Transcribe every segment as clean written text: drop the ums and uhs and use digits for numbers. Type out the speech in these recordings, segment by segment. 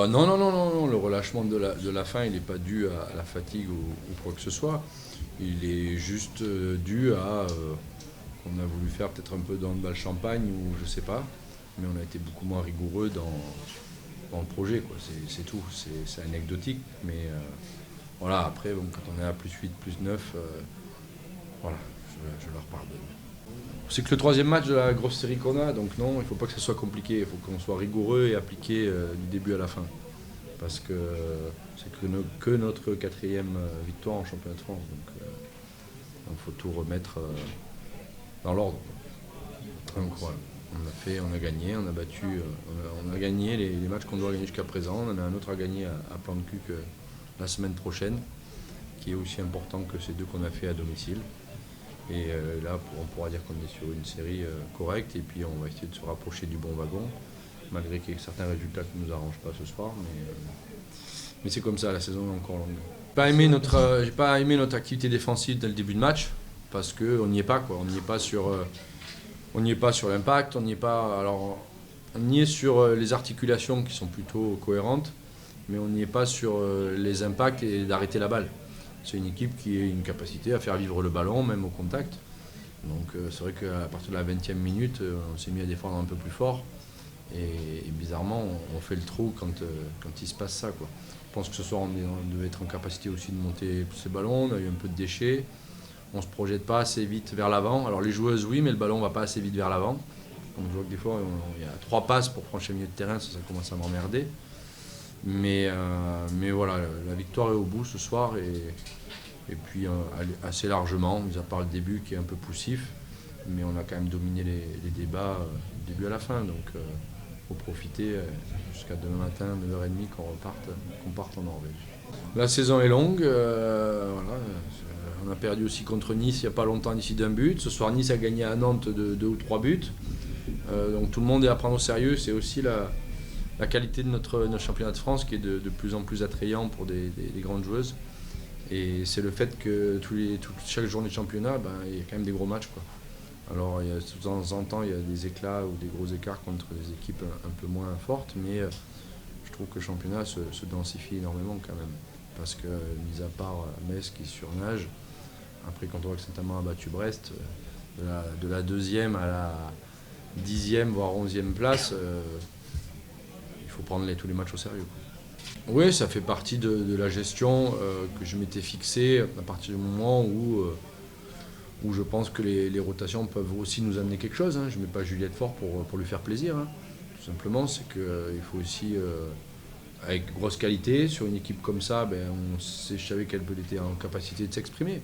Non, non, non, non, non, le relâchement de la fin, il n'est pas dû à la fatigue ou quoi que ce soit. Il est juste dû à qu'on a voulu faire peut-être un peu de handball champagne ou je sais pas, mais on a été beaucoup moins rigoureux dans le projet, quoi. C'est tout, c'est anecdotique, mais voilà, après, bon, quand on est à plus 8 plus 9, voilà, je leur pardonne. C'est que le troisième match de la grosse série qu'on a, donc non, il ne faut pas que ce soit compliqué, il faut qu'on soit rigoureux et appliqué du début à la fin. Parce que c'est que notre quatrième victoire en championnat de France, donc il faut tout remettre dans l'ordre. Donc voilà, on a gagné, on a battu, on a gagné les matchs qu'on doit gagner jusqu'à présent, on en a un autre à gagner à plan de cul que la semaine prochaine, qui est aussi important que ces deux qu'on a fait à domicile. Et là, on pourra dire qu'on est sur une série correcte et puis on va essayer de se rapprocher du bon wagon, malgré qu'il y ait certains résultats qui ne nous arrangent pas ce soir. Mais c'est comme ça, la saison est encore longue. J'ai pas aimé notre activité défensive dès le début de match, parce qu'on n'y est pas, quoi. On n'y est pas sur l'impact, on n'y est pas. Alors, on y est sur les articulations qui sont plutôt cohérentes, mais on n'y est pas sur les impacts et d'arrêter la balle. C'est une équipe qui a une capacité à faire vivre le ballon, même au contact. Donc c'est vrai qu'à partir de la 20e minute, on s'est mis à défendre un peu plus fort. Et bizarrement, on fait le trou quand il se passe ça, quoi. Je pense que ce soir, on devait être en capacité aussi de monter ces ballons. On a eu un peu de déchets. On ne se projette pas assez vite vers l'avant. Alors les joueuses, oui, mais le ballon ne va pas assez vite vers l'avant. Donc je vois que des fois, il y a 3 passes pour franchir le milieu de terrain, ça commence à m'emmerder. Mais voilà, la victoire est au bout ce soir et puis assez largement, mis à part le début qui est un peu poussif, mais on a quand même dominé les débats du début à la fin. Donc il faut profiter jusqu'à demain matin, 9h30, qu'on parte en Norvège. La saison est longue, voilà. On a perdu aussi contre Nice il n'y a pas longtemps d'ici d'un but. Ce soir, Nice a gagné à Nantes de 2 ou 3 buts. Donc tout le monde est à prendre au sérieux. C'est aussi la qualité de notre championnat de France qui est de plus en plus attrayant pour des grandes joueuses. Et c'est le fait que chaque journée de championnat, il y a quand même des gros matchs, quoi. Alors de temps en temps, il y a des éclats ou des gros écarts contre des équipes un peu moins fortes, mais je trouve que le championnat se densifie énormément quand même. Parce que, mis à part Metz qui surnage, après quand on voit que Saint-Amand a battu Brest, de la 2e à la 10e, voire 11e place, il faut prendre tous les matchs au sérieux, quoi. Oui, ça fait partie de la gestion que je m'étais fixée à partir du moment où je pense que les rotations peuvent aussi nous amener quelque chose, hein. Je ne mets pas Juliette fort pour lui faire plaisir, hein. Tout simplement, c'est qu'il faut aussi, avec grosse qualité, sur une équipe comme ça, je savais qu'elle était en capacité de s'exprimer.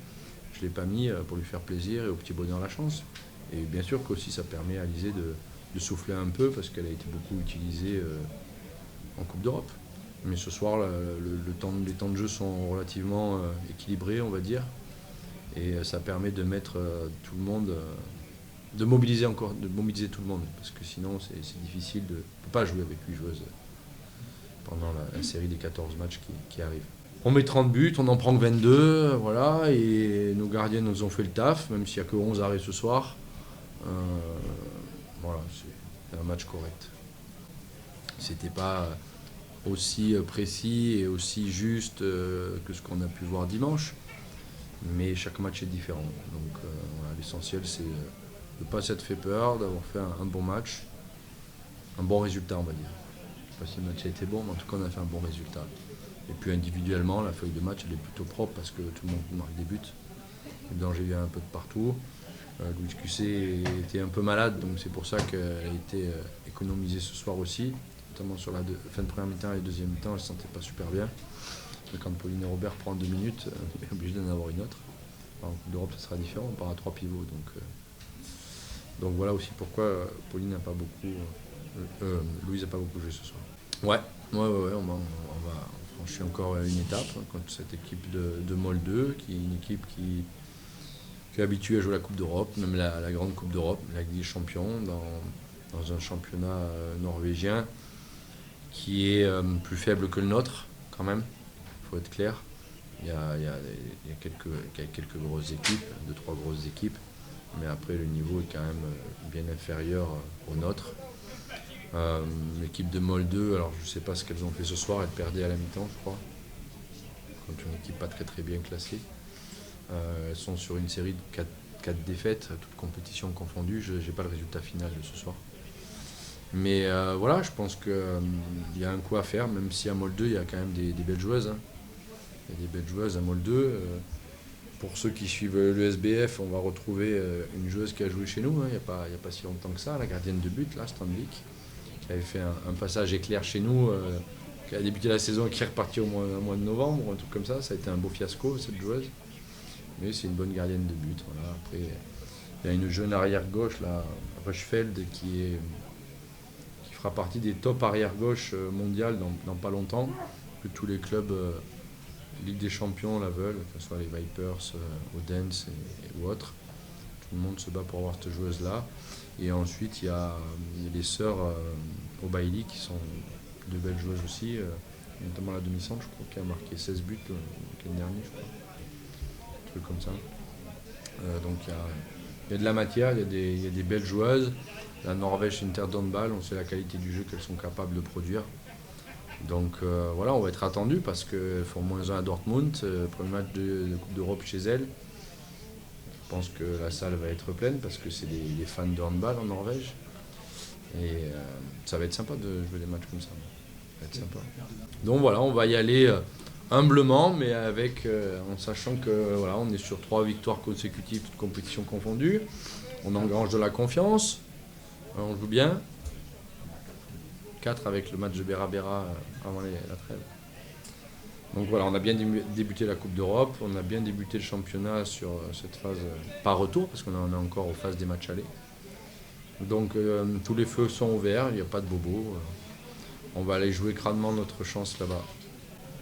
Je ne l'ai pas mis pour lui faire plaisir et au petit bonheur la chance. Et bien sûr qu'aussi ça permet à Alizé de souffler un peu parce qu'elle a été beaucoup utilisée en Coupe d'Europe. Mais ce soir, les temps de jeu sont relativement équilibrés, on va dire. Et ça permet de mettre tout le monde, de mobiliser tout le monde. Parce que sinon, c'est difficile de ne pas jouer avec 8 joueuses pendant la série des 14 matchs qui arrivent. On met 30 buts, on en prend que 22, voilà. Et nos gardiens nous ont fait le taf, même s'il n'y a que 11 arrêts ce soir. Voilà, c'est un match correct. C'était pas aussi précis et aussi juste que ce qu'on a pu voir dimanche. Mais chaque match est différent. Donc voilà, l'essentiel, c'est de ne pas s'être fait peur, d'avoir fait un bon match, un bon résultat, on va dire. Je ne sais pas si le match a été bon, mais en tout cas, on a fait un bon résultat. Et puis individuellement, la feuille de match, elle est plutôt propre parce que tout le monde marque des buts. Le danger vient un peu de partout. Louis QC était un peu malade, donc c'est pour ça qu'elle a été économisée ce soir aussi, notamment sur la fin de première mi-temps et deuxième mi-temps, elle ne se sentait pas super bien. Mais quand Pauline et Robert prend 2 minutes, on est obligé d'en avoir une autre. En Coupe d'Europe, ça sera différent, on part à 3 pivots. Donc voilà aussi pourquoi Pauline n'a pas beaucoup, Louise n'a pas beaucoup joué ce soir. Ouais, on va franchir encore une étape contre cette équipe de Molde 2, qui est une équipe qui est habituée à jouer la Coupe d'Europe, même la grande Coupe d'Europe, la Ligue des Champions, dans un championnat norvégien qui est plus faible que le nôtre, quand même, il faut être clair. Il y a quelques grosses équipes, 2-3 grosses équipes, mais après le niveau est quand même bien inférieur au nôtre. L'équipe de Molde, alors je ne sais pas ce qu'elles ont fait ce soir, elles perdaient à la mi-temps, je crois, contre une équipe pas très très bien classée. Elles sont sur une série de 4 défaites, toutes compétitions confondues. Je n'ai pas le résultat final de ce soir. Mais voilà, je pense qu'il y a un coup à faire, même si à Molde, il y a quand même des belles joueuses. Hein. Il y a des belles joueuses à Molde. Pour ceux qui suivent le SBF, on va retrouver une joueuse qui a joué chez nous, hein, il n'y a pas si longtemps que ça, la gardienne de but, là, Stanvik, qui avait fait un passage éclair chez nous, qui a débuté la saison et qui est reparti au mois de novembre, un truc comme ça. Ça a été un beau fiasco, cette joueuse. Mais c'est une bonne gardienne de but. Voilà. Après, il y a une jeune arrière-gauche, là, Rushfeld, qui fera partie des top arrière-gauche mondiales dans pas longtemps, que tous les clubs Ligue des Champions la veulent, que ce soit les Vipers, Odense ou autres. Tout le monde se bat pour avoir cette joueuse-là. Et ensuite, il y a les sœurs O'Bailey qui sont de belles joueuses aussi, notamment la demi-centre, je crois, qui a marqué 16 buts le week-end dernier, je crois. Un truc comme ça. Donc il y a de la matière, il y a des belles joueuses. La Norvège Interdonball, on sait la qualité du jeu qu'elles sont capables de produire. Donc voilà, on va être attendu parce qu'elles font -1 à Dortmund, premier match de Coupe d'Europe chez elles. Je pense que la salle va être pleine parce que c'est des fans de handball en Norvège. Et ça va être sympa de jouer des matchs comme ça. Ça va être sympa. Donc voilà, on va y aller humblement, mais en sachant que voilà, on est sur 3 victoires consécutives, toutes compétitions confondues. On engrange de la confiance, on joue bien. 4 avec le match de Bera Bera avant la trêve. Donc voilà, on a bien débuté la Coupe d'Europe, on a bien débuté le championnat sur cette phase par retour, parce qu'on en est encore aux phases des matchs allés. Donc tous les feux sont ouverts, il n'y a pas de bobo. On va aller jouer crânement notre chance là-bas.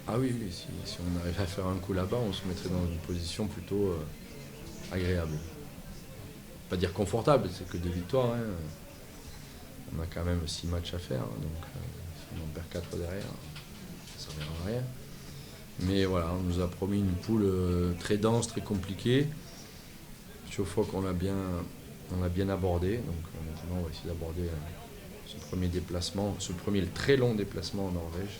Ah oui, si on arrive à faire un coup là-bas, on se mettrait dans une position plutôt agréable. Pas dire confortable, c'est que 2 victoires. Hein. On a quand même 6 matchs à faire, donc si on en perd 4 derrière, ça ne servira à rien. Mais voilà, on nous a promis une poule très dense, très compliquée. Chaque fois qu'on a bien abordé. Donc maintenant, on va essayer d'aborder ce premier déplacement, ce premier très long déplacement en Norvège.